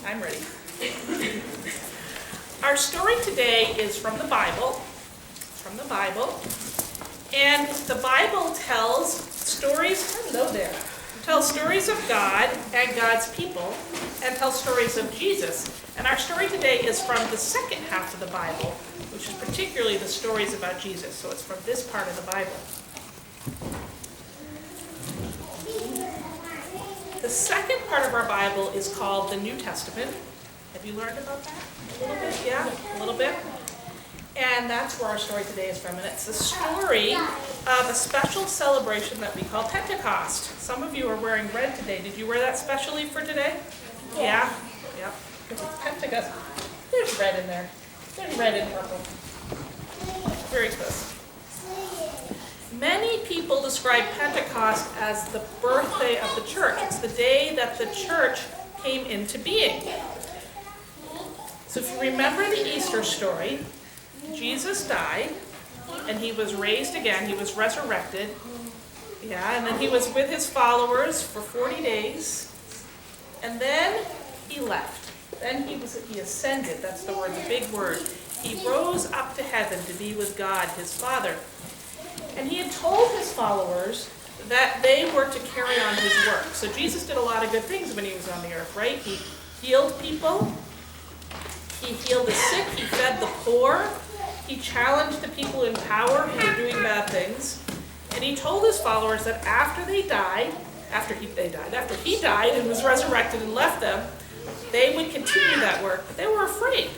I'm ready. Our story today is from the Bible. And the Bible tells stories, hello there, tells stories of God and God's people, and tells stories of Jesus. And our story today is from the second half of the Bible, which is particularly the stories about Jesus. So it's from this part of the Bible. The second part of our Bible is called the New Testament. Have you learned about that? A little bit? Yeah, a little bit. And that's where our story today is from. And it's the story of a special celebration that we call Pentecost. Some of you are wearing red today. Did you wear that specially for today? Yeah? Yep. It's Pentecost. There's red in there. There's red and purple. Very close. Many people describe Pentecost as the birthday of the church. It's the day that the church came into being. So if you remember the Easter story, Jesus died, and he was raised again. He was resurrected. Yeah, and then he was with his followers for 40 days. And then he left. Then he ascended. That's the word, the big word. He rose up to heaven to be with God, his Father. And he had told his followers that they were to carry on his work. So Jesus did a lot of good things when he was on the earth, right? He healed people. He healed the sick. He fed the poor. He challenged the people in power who were doing bad things. And he told his followers that after he died and was resurrected and left them, they would continue that work. But they were afraid.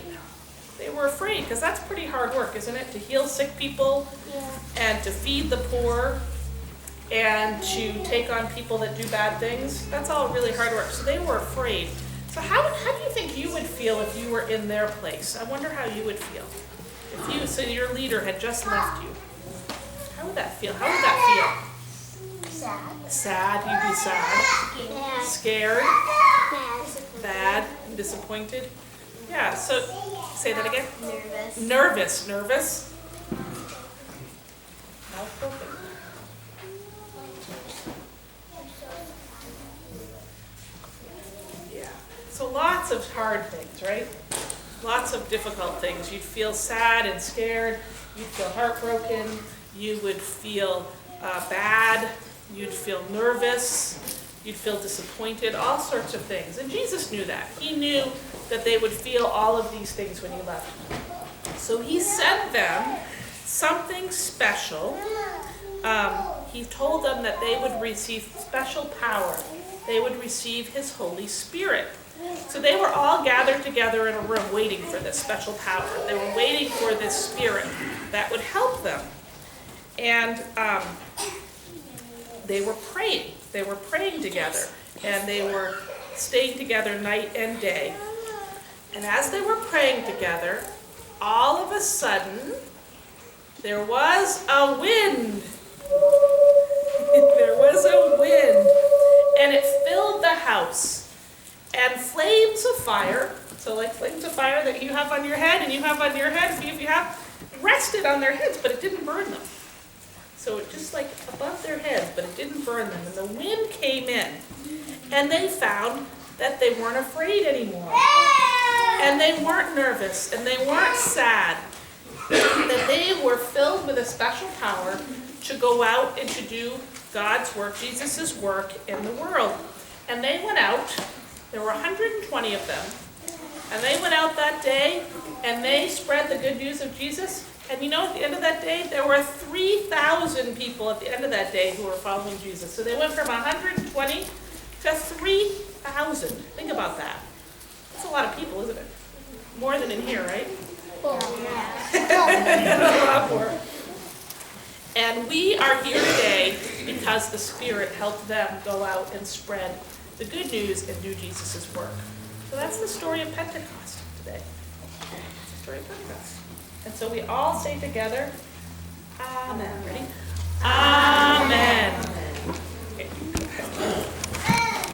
They were afraid because that's pretty hard work, isn't it? To heal sick people and to feed the poor and to take on people that do bad things. That's all really hard work. So they were afraid. So how do you think you would feel if you were in their place? I wonder how you would feel. So your leader had just left you. How would that feel? How would that feel? Sad. Sad? You'd be sad. Scared? Bad? Disappointed? Yeah, so say that again. Nervous. Nervous? Mouth open. Yeah. So lots of hard things, right? Lots of difficult things. You'd feel sad and scared. You'd feel heartbroken. You would feel bad. You'd feel nervous. You'd feel disappointed. All sorts of things. And Jesus knew that. He knew that they would feel all of these things when he left. So he sent them something special. He told them that they would receive special power. They would receive his Holy Spirit. So they were all gathered together in a room waiting for this special power. They were waiting for this Spirit that would help them. And they were praying. They were praying together. And they were staying together night and day. And as they were praying together, all of a sudden, there was a wind. There was a wind. And it filled the house. And flames of fire, so like flames of fire that you have on your head and you have on your head, if you have, rested on their heads, but it didn't burn them. So it just like above their heads, but it didn't burn them. And the wind came in, and they found that they weren't afraid anymore. And they weren't nervous, and they weren't sad. That they were filled with a special power to go out and to do God's work, Jesus' work in the world. And they went out. There were 120 of them. And they went out that day, and they spread the good news of Jesus. And you know, at the end of that day, there were 3,000 people at the end of that day who were following Jesus. So they went from 120 to 3,000. Think about that. That's a lot of people, isn't it? More than in here, right? A lot more. And we are here today because the Spirit helped them go out and spread the good news and do Jesus' work. So that's the story of Pentecost today. The story of Pentecost. And so we all say together, Amen. Ready? Amen.